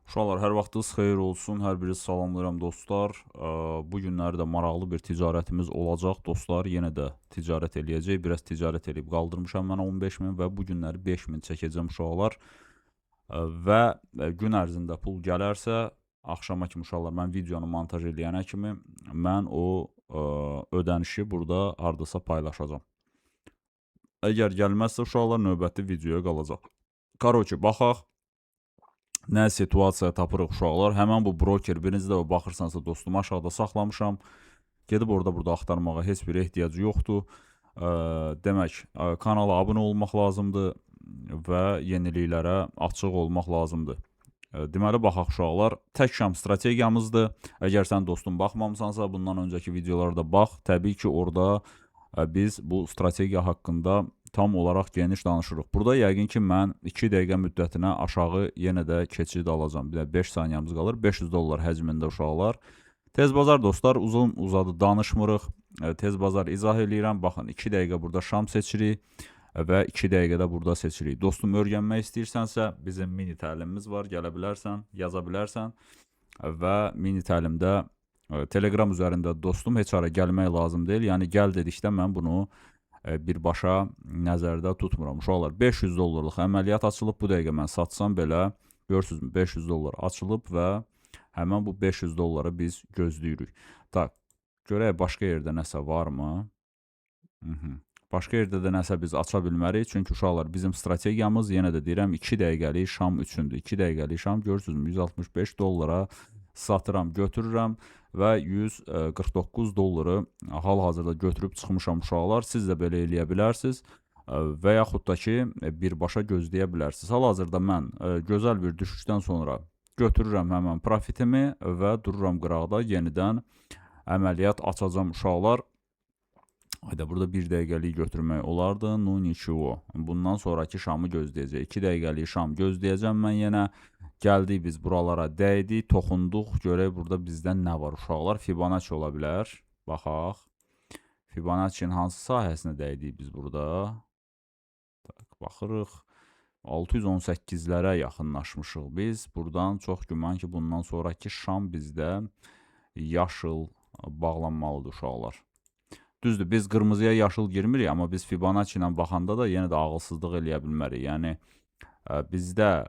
Uşaqlar, hər vaxtınız xeyir olsun. Hər birinizi salamlayıram dostlar. Bu günləri də maraqlı bir ticarətimiz olacaq dostlar. Yenə də ticarət eləyəcək. Biraz ticarət eləyib qaldırmışam mən 15.000 və bu günləri 5.000 çəkəcəm uşaqlar. Və gün ərzində pul gələrsə, axşama kimi uşaqlar mən videonu montaj eləyənə kimi mən o ödənişi burada hardasa paylaşacağam. Əgər gəlməzsə uşaqlar növbəti videoya qalacaq. Korоче, baxaq. Nə situasiya tapırıq uşaqlar. Həmən bu broker, birinci də baxırsansa dostum aşağıda saxlamışam. Gedib burada axtarmağa heç bir ehtiyac yoxdur. Demək, kanala abunə olmaq lazımdır və yeniliklərə açıq olmaq lazımdır. Deməli, baxaq uşaqlar. Tək şam strategiyamızdır. Əgər sən dostum baxmamısansa, bundan öncəki videolarda bax. Təbii ki, orada biz bu strategiya haqqında tam olaraq geniş danışırıq. Burada yəqin ki, mən 2 dəqiqə müddətinə aşağı yenə də keçid alacağım. Bir də 5 saniyəmiz qalır. 500 dollar həcmində uşaqlar. Tez bazar dostlar, uzun uzadı danışmırıq. Tez bazar izah eləyirəm. Baxın, 2 dəqiqə burada şam seçirik və 2 dəqiqədə burada seçirik. Dostum, öyrənmək istəyirsənsə, bizim mini təlimimiz var. Gələ bilərsən, yaza bilərsən və mini təlimdə Telegram üzərində dostum heç ara gəlmək lazım deyil. Yəni, gəl dedikdə mən bunu birbaşa nəzərdə tutmuram. Uşaqlar, 500 dollarlıq əməliyyat açılıb. Bu dəqiqə mən satsam belə, görürsünüzmü, 500 dollar açılıb və həmən bu 500 dolları biz gözləyirik. Tak, görək başqa yerdə nəsə varmı? Başqa yerdə də nəsə biz aça bilmərik. Çünki uşaqlar, bizim strategiyamız, yenə də deyirəm, 2 dəqiqəlik şam üçündür. 2 dəqiqəlik şam, görürsünüzmü, 165 dollara satıram, götürürəm və 149 dolları hal-hazırda götürüb çıxmışam uşaqlar. Siz də belə eləyə bilərsiniz və yaxud da ki, birbaşa gözləyə bilərsiniz. Hal-hazırda mən gözəl bir düşüşdən sonra götürürəm həmən profitimi və dururam qıraqda, yenidən əməliyyat açacam uşaqlar. Hayda, burada 1 dəqiqəlik götürmək olardı. No niçovo. Bundan sonraki şamı gözləyəcək. 2 dəqiqəlik şam gözləyəcəm mən yenə. Gəldik biz buralara, dəydik, toxunduq. Görək burada bizdən nə var uşaqlar. Fibonacci ola bilər. Baxaq. Fibonacci'nin hansı sahəsinə dəydik biz burada? Baxırıq. 618-lərə yaxınlaşmışıq biz. Buradan çox güman ki, bundan sonraki şam bizdə yaşıl bağlanmalıdır uşaqlar. Düzdür, biz qırmızıya yaşıl girmirik, amma biz Fibonacci ilə baxanda da yenə də ağılsızlıq eləyə bilmərik. Yəni, bizdə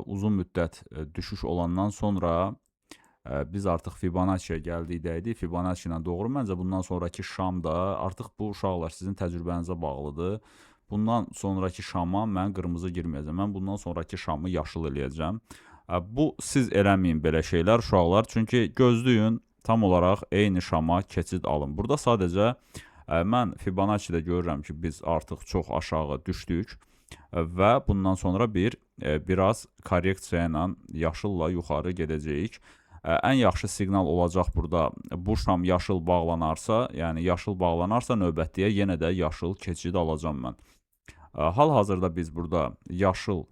uzun müddət düşüş olandan sonra biz artıq Fibonacci'yə gəldik, dəydik. Fibonacci ilə doğru məncə bundan sonraki şam da artıq bu uşaqlar sizin təcrübənizə bağlıdır. Bundan sonraki şama mən qırmızı girməyəcəm. Mən bundan sonraki şamı yaşıl eləyəcəm. Bu, siz eləməyin belə şeylər uşaqlar. Çünki gözləyin, tam olaraq eyni şama keçid alın. Burada sadəcə mən Fibonacci'də görürəm ki, biz artıq çox aşağı düşdük və bundan sonra biraz korreksiya ilə yaşılla yuxarı gedəcəyik. Ən yaxşı siqnal olacaq burada. Bu şam yaşıl bağlanarsa, yəni yaşıl bağlanarsa növbətliyə yenə də yaşıl keçid alacam mən. Hal-hazırda biz burada yaşıl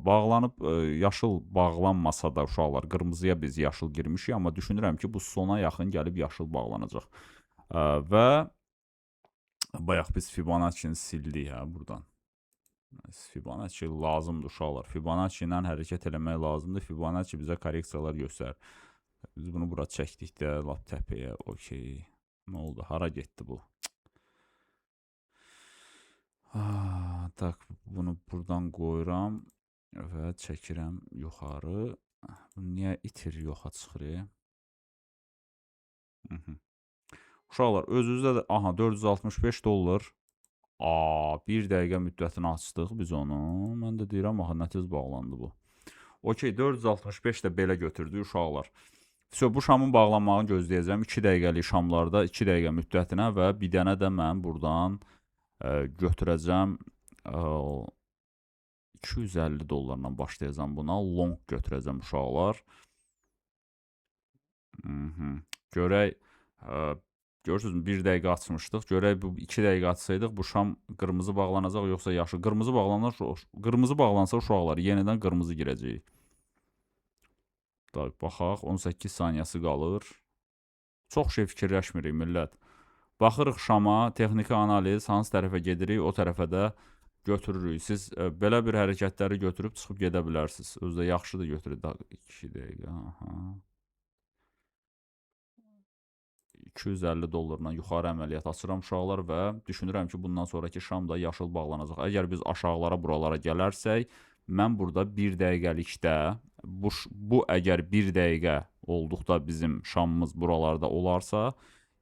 bağlanıb, yaşıl bağlanmasa da uşaqlar, qırmızıya biz yaşıl girmişik, amma düşünürəm ki, bu sona yaxın gəlib yaşıl bağlanacaq. Və bayaq biz Fibonacci'ni sildik buradan. Fibonacci lazımdır uşaqlar. Fibonacci ilə hərəkət eləmək lazımdır. Fibonacci bizə korreksiyalar göstərir. Biz bunu bura çəkdik də, lap təpəyə, okey. Nə oldu? Hara getdi bu? Tak, bunu buradan qoyuram və çəkirəm yuxarı. Niyə itir yoxa çıxır? Uşaqlar, özünüzdə də, aha, 465 dollar. 1 dəqiqə müddətini açdıq biz onu. Mən də deyirəm, aha, nə tez bağlandı bu. Okey, 465 də belə götürdük uşaqlar. Bu şamın bağlanmağını gözləyəcəm. 2 dəqiqəlik şamlarda 2 dəqiqə müddətinə və bir dənə də mən buradan götürəcəm 250 dollarla başlayacam buna. Long götürəcəm uşaqlar. Görək, görürsünüz, 1 dəqiqə açmışdıq. Görək, bu 2 dəqiqə açsaydıq, bu şam qırmızı bağlanacaq, yoxsa yaşıl. Qırmızı bağlansa uşaqlar, yenidən qırmızı girəcəyik. Baxaq, 18 saniyəsi qalır. Çox şey fikirləşmirik, millət. Baxırıq şama, texniki analiz, hansı tərəfə gedirik, o tərəfə də götürürük. Siz belə bir hərəkətləri götürüb çıxıb gedə bilərsiniz. Özdə yaxşıdır götürün. 2 dəqiqə. Aha. 250 dollarla yuxarı əməliyyat açıram uşaqlar və düşünürəm ki, bundan sonraki şam da yaşıl bağlanacaq. Əgər biz aşağılara buralara gələrsək, mən burada 1 dəqiqəlikdə bu əgər 1 dəqiqə olduqda bizim şamımız buralarda olarsa,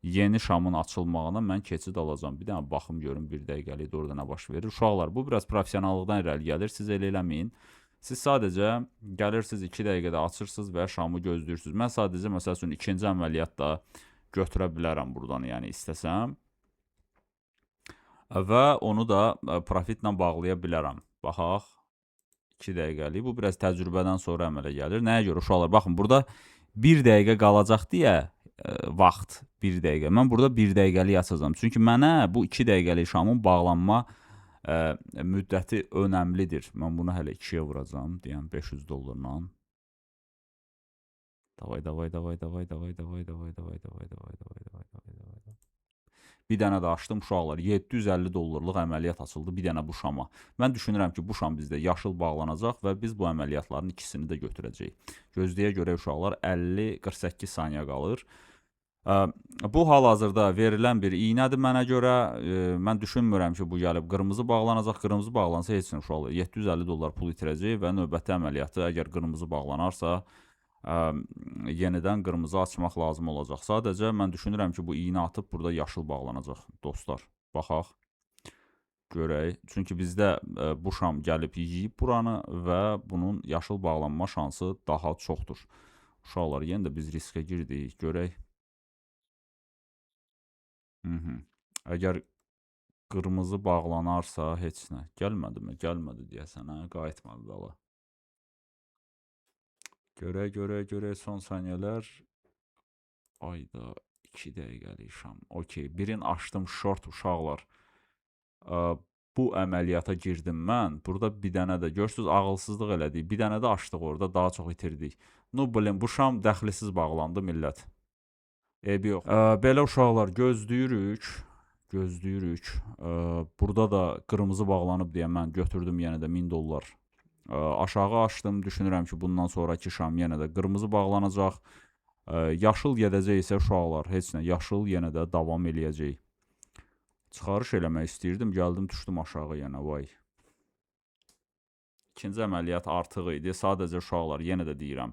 yeni şamın açılmağına mən keçid alacağam. Bir dənə baxım görüm 1 dəqiqəlikdə orada nə baş verir. Uşaqlar, bu biraz professionallıqdan irəli gəlir. Siz elə eləməyin. Siz sadəcə gəlirsiniz 2 dəqiqədə açırsınız və şamı gözləyirsiniz. Mən sadəcə məsəl üçün ikinci əməliyyatda götürə bilərəm buradan, yəni istəsəm. Və onu da profitlə bağlaya bilərəm. Baxaq. 2 dəqiqəlik. Bu biraz təcrübədən sonra əmələ gəlir. Nəyə görə uşaqlar? Baxın, burada 1 dəqiqə qalacaq deyə vaxt 1 dəqiqə. Mən burada 1 dəqiqəlik açacağam. Çünki mənə bu 2 dəqiqəlik şamın bağlanma müddəti önəmlidir. Mən bunu hələ 2-yə vuracağam. Deyəm 500 dollarla. Davay, davay, davay, davay, davay, davay, davay, davay, davay, davay, davay, davay, davay, davay. Bir dənə də açdım uşaqlar. 750 dollarlıq əməliyyat açıldı bir dənə bu şama. Mən düşünürəm ki, bu şam bizdə yaşıl bağlanacaq və biz bu əməliyyatların ikisini də götürəcəyik. Gözləyə görə uşaqlar 50-48 saniyə qalır. Bu hal-hazırda verilən bir iynədir mənə görə. Mən düşünmürəm ki, bu gəlib qırmızı bağlanacaq. Qırmızı bağlansa heç nə uşaqlar. 750 dollar pul itirəcək və növbəti əməliyyatı əgər qırmızı bağlanarsa, yenidən qırmızı açmaq lazım olacaq. Sadəcə mən düşünürəm ki, bu iynə atıb burada yaşıl bağlanacaq dostlar. Baxaq. Görək. Çünki bizdə bu şam gəlib yeyib buranı və bunun yaşıl bağlanma şansı daha çoxdur. Uşaqlar, yenə də biz riskə girdik. Görək. Əgər qırmızı bağlanarsa heç nə. Gəlmədi mi? Gəlmədi deyəsən. Qayıtmadı dala. Görək, son saniyələr. Ayda 2 dəqiqəlik şam. Okey, birini açdım short uşaqlar. Bu əməliyyata girdim mən. Burada bir dənə də görürsünüz ağılsızlıq elədik. Bir dənə də açdıq orada, daha çox itirdik. Bu şam dəxlisiz bağlandı millət. Eybi yox. Belə uşaqlar gözləyirik. Burada da qırmızı bağlanıb deyə mən götürdüm yenə də 1000 dollar. Aşağı açdım, düşünürəm ki, bundan sonraki şam yenə də qırmızı bağlanacaq. Yaşıl gedəcək isə uşaqlar, heç nə, yaşıl yenə də davam eləyəcək. Çıxarış eləmək istəyirdim, gəldim, düşdüm aşağı yenə, vay. İkinci əməliyyat artıq idi, sadəcə uşaqlar, yenə də deyirəm.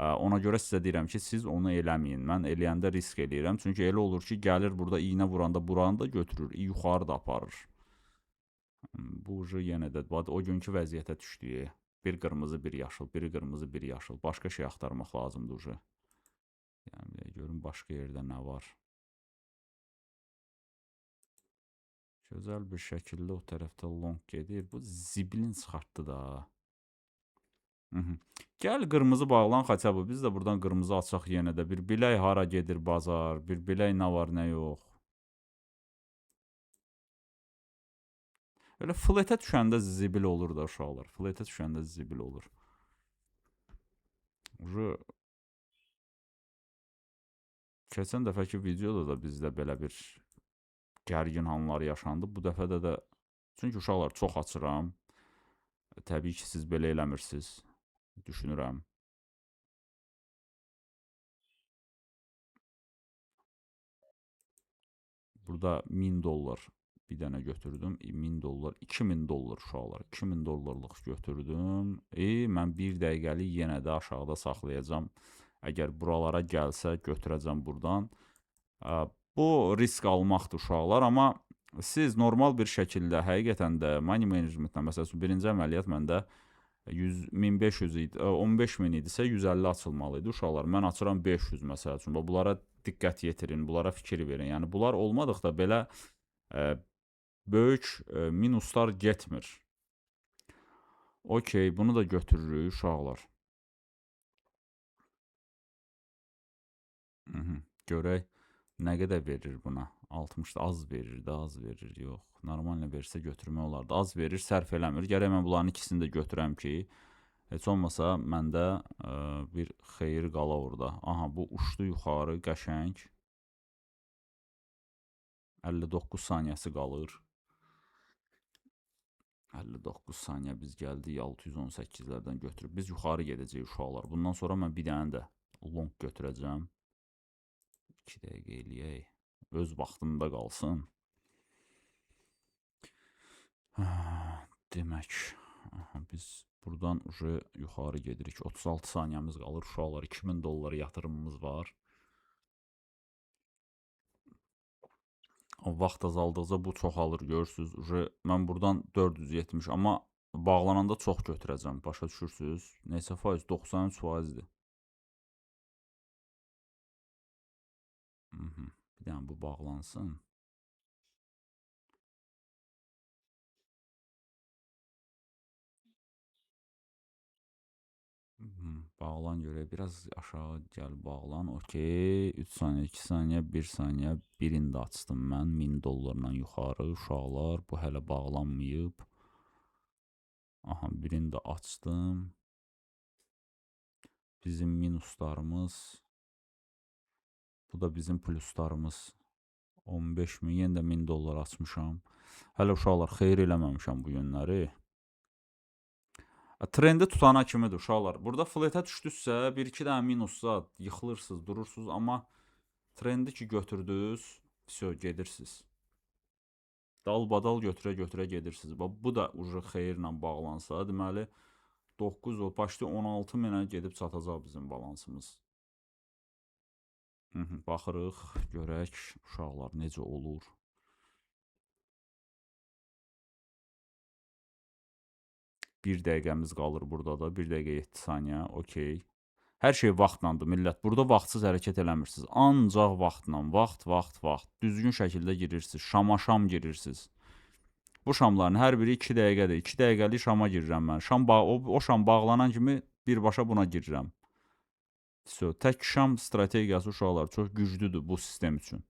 Ona görə sizə deyirəm ki, siz onu eləməyin. Mən eləyəndə risk eləyirəm, çünki elə olur ki, gəlir burada iynə vuranda buranı da götürür, yuxarı da aparır. Bu yenə də o günkü vəziyyətə düşdük. Bir qırmızı, bir yaşıl, biri qırmızı, bir yaşıl. Başqa şey axtarmaq lazımdır. Yəni, görün başqa yerdə nə var. Gözəl bir şəkildə o tərəfdə long gedir. Bu zibilin çıxartdı da. Gəl qırmızı bağlan xaça bu. Biz də buradan qırmızı açaq yenə də. Bir bilək hara gedir bazar. Bir bilək nə var, nə yox. Elə fletə düşəndə zibil olur da uşaqlar. Fletə düşəndə zibil olur. Keçən dəfəki videoda da bizdə belə bir gərgin anlar yaşandı. Bu dəfədə də, çünki uşaqlar çox açıram. Təbii ki, siz belə eləmirsiniz. Düşünürəm. Burada 1000 dollar bir dənə götürdüm. 1000 dollar, 2000 dollar uşaqlar. 2000 dollarlıq götürdüm. Mən 1 dəqiqəlik yenə də aşağıda saxlayacağım. Əgər buralara gəlsə götürəcəm buradan. Bu risk almaqdır uşaqlar, amma siz normal bir şəkildə həqiqətən də money managementlə, məsələn, birinci əməliyyat məndə 1500 idi, 15000 idisə 150 açılmalı idi uşaqlar. Mən açıram 500 məsəl üçün. Bunlara diqqət yetirin, bunlara fikir verin. Yəni bunlar olmadıqda belə böyük minuslar getmir. Okey, bunu da götürürük uşaqlar. Görək nə qədər verir buna. 60 az verir də, az verir. Yox, normal versə götürmək olardı. Az verir, sərf eləmir. Gərək mən bunların ikisini də götürəm ki, heç olmasa məndə bir xeyir qala orada. Aha, bu uçdu yuxarı, qəşəng. 59 saniyəsi qalır. 59 saniyə biz gəldik 618-lərdən götürüb. Biz yuxarı gedəcəyik uşaqlar. Bundan sonra mən bir dənə də long götürəcəm. 2 dəqiqə eləyək. Öz vaxtında qalsın. Demək, biz buradan yuxarı gedirik. 36 saniyəmiz qalır uşaqlar. 2000 dollar yatırımımız var. Vaxt azaldıqca bu çoxalır, görürsünüz. Mən buradan 470, amma bağlananda çox götürəcəm, başa düşürsünüz. Neçə faiz? 93 faizdir. Bir dənə bu bağlansın. Bağlan görək, biraz aşağı gəl, bağlan, okey. 3 saniyə, 2 saniyə, 1 saniyə, birini də açdım mən, 1000 dollarla yuxarı, uşaqlar, bu hələ bağlanmayıb. Aha, birini də açdım. Bizim minuslarımız, bu da bizim pluslarımız. 15 min, yenə də 1000 dollar açmışam. Hələ uşaqlar, xeyir eləməmişəm bu günləri. Trendi tutana kimidir uşaqlar. Burada fletə düşdüzsə, 1-2 dənə minusda yıxılırsınız, durursunuz, amma trendi ki götürdünüz, все, gedirsiniz. Dalbadal götürə-götürə gedirsiniz. Bu da xeyirlə bağlansa, deməli 9 o, başda 16 minə gedib çatacaq bizim balansımız. Baxırıq, görək uşaqlar necə olur. Bir dəqiqəmiz qalır burada da. 1 dəqiqə 7 saniyə. Okey. Hər şey vaxtlandır, millət. Burada vaxtsız hərəkət eləmirsiniz. Ancaq vaxtla. Vaxt. Düzgün şəkildə girirsiniz. Şama-şam girirsiniz. Bu şamların hər biri 2 dəqiqədir. 2 dəqiqəlik şama girirəm mən. O şam bağlanan kimi birbaşa buna girirəm. Tək şam strategiyası uşaqlar çox güclüdür bu sistem üçün.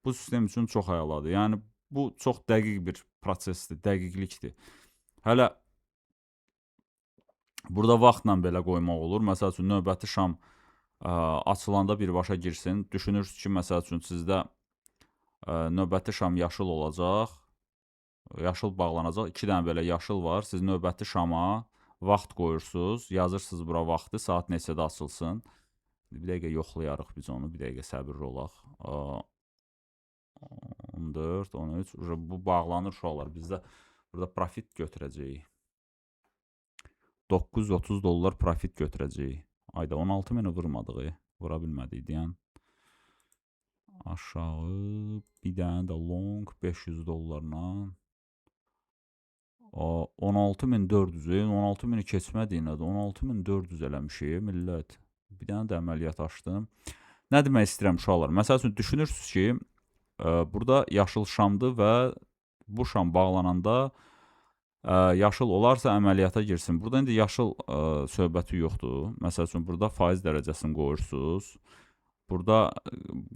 Bu sistem üçün çox əladır. Yəni, bu çox dəqiq bir prosesdir, dəqiqlikdir. Hələ burada vaxtla belə qoymaq olur. Məsəl üçün, növbəti şam açılanda birbaşa girsin. Düşünürsünüz ki, məsəl üçün, sizdə növbəti şam yaşıl olacaq. Yaşıl bağlanacaq. 2 dənə belə yaşıl var. Siz növbəti şama vaxt qoyursunuz. Yazırsınız bura vaxtı. Saat neçədə açılsın. Bir dəqiqə yoxlayarıq biz onu. Bir dəqiqə səbirli olaq. 14, 13. Bu bağlanır uşaqlar. Biz də burada profit götürəcəyik. 930 dollar profit götürəcəyik. Ayda 16 mini vurmadıq. Vura bilmədik deyən. Aşağı bir dənə də long 500 dollarla. 16.400, 16.000 keçmədi nədir? 16.400 eləmişik, millət. Bir dənə də əməliyyat açdım. Nə demək istəyirəm uşaqlar? Məsəl üçün, düşünürsünüz ki, burada yaşıl şamdır və bu şam bağlananda yaşıl olarsa əməliyyata girsin. Burada indi yaşıl söhbəti yoxdur. Məsəl üçün, burada faiz dərəcəsini qoyursunuz. Burada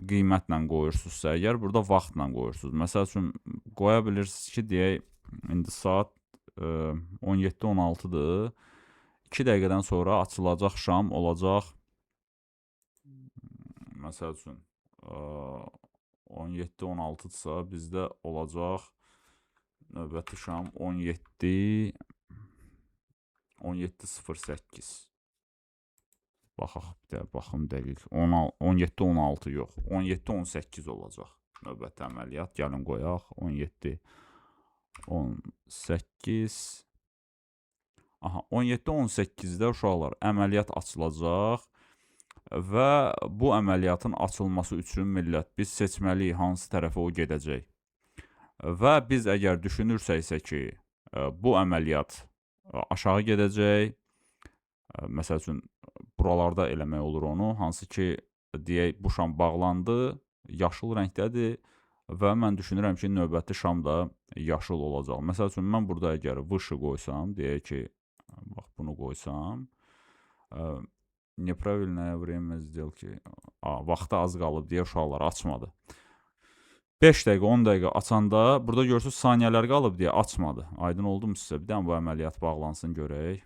qiymətlə qoyursunuzsa, əgər burada vaxtla qoyursunuz. Məsəl üçün, qoya bilirsiniz ki, deyək, indi saat 17-16-dır. 2 dəqiqədən sonra açılacaq şam olacaq. Məsəl üçün 17-16-dırsa bizdə olacaq növbəti şam 17-08. Baxaq, baxım dəqiq. 17-16 yox, 17-18 olacaq növbəti əməliyyat. Gəlin qoyaq, 17-18. Aha, 17-18-də uşaqlar əməliyyat açılacaq və bu əməliyyatın açılması üçün millət biz seçməliyik hansı tərəfə o gedəcək. Və biz əgər düşünürsəksə ki, bu əməliyyat aşağı gedəcək, məsəl üçün, buralarda eləmək olur onu, hansı ki, deyək, bu şam bağlandı, yaşıl rəngdədir və mən düşünürəm ki, növbəti şam da yaşıl olacaq. Məsəl üçün, mən burada əgər выше qoysam, deyək ki, bax, bunu qoysam, nepravilное время сделки, vaxtı az qalıb deyə uşaqlar açmadı. 5 dəqiqə, 10 dəqiqə açanda, burada görürsünüz, saniyələr qalıb deyə açmadı. Aydın oldu mu sizə? Bir dənə bu əməliyyat bağlansın, görək.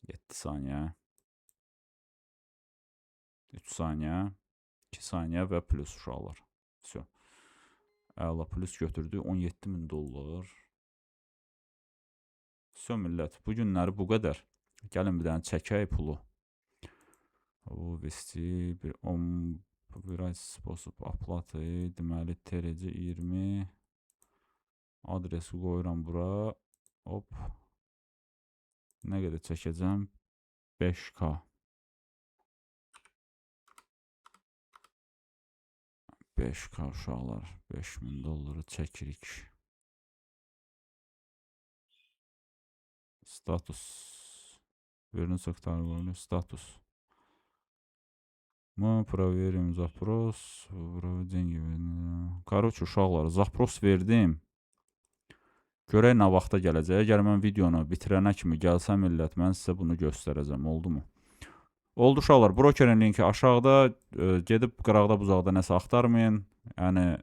7 saniyə. 3 saniyə. 2 saniyə və plus uşaqlar. Əla, plus götürdü. 17.000 dollar. Vəsə millət, bu günləri bu qədər. Gəlin bir dənə çəkək pulu. Vesti bir 10 выбирать способ оплаты. Deməli TRC 20 adresi qoyuram bura. Hop. Nə qədər çəkəcəm? 5K. 5K uşaqlar. 5000 dolları çəkirik. Status. Вернуть актуальный статус. Мы проверим запрос. Деньги. Короче, uşaqlar, zaпрос verdim. Görək nə vaxta gələcək. Əgər mən videonu bitirənə kimi gəlsə millət, mən sizə bunu göstərəcəm. Oldu mu? Oldu uşaqlar. Brokerin linki aşağıda. Gedib qıraqda buzaqda nəsə axtarmayın. Yəni,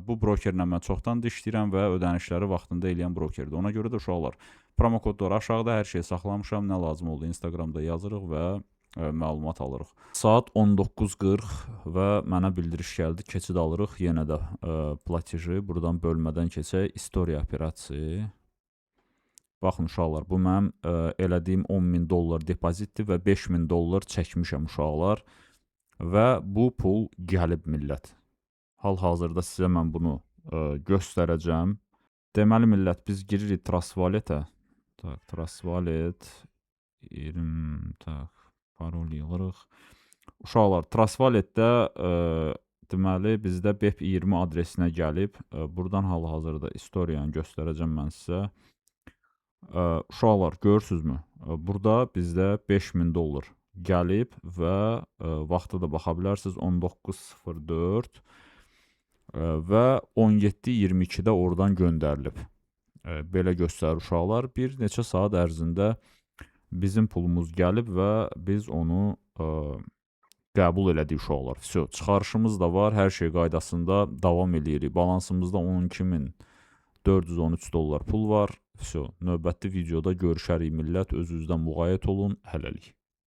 bu brokerlə mən çoxdan işləyirəm və ödənişləri vaxtında eləyən brokerdir. Ona görə də uşaqlar, promokodları aşağıda hər şeyi saxlamışam. Nə lazım oldu Instagramda yazırıq və məlumat alırıq. Saat 19:40 və mənə bildiriş gəldi. Keçid alırıq. Yenə də platiji. Buradan bölmədən keçək. Istoriya operasiyası. Baxın uşaqlar, bu mənim elədiyim 10.000 dollar depozitdir və 5.000 dollar çəkmişəm uşaqlar. Və bu pul gəlib millət. Hal-hazırda sizə mən bunu göstərəcəm. Deməli millət, biz giririk Trust Wallet-ə. Trust Wallet 20, parol yığırıq. Uşaqlar, Trust Wallet-də deməli bizdə BEP20 adresinə gəlib. Buradan hal-hazırda istoriyanı göstərəcəm mən sizə. Uşaqlar, görürsünüzmü? Burada bizdə 5.000 dollar gəlib və vaxtı da baxa bilərsiniz 19:04 və 17:22-də oradan göndərilib. Belə göstərir uşaqlar. Bir neçə saat ərzində bizim pulumuz gəlib və biz onu qəbul elədik uşaqlar. Çıxarışımız da var, hər şey qaydasında davam edirik. Balansımızda 12.413 dollar pul var. Növbəti videoda görüşərik millət. Özünüzdən müğayət olun. Hələlik.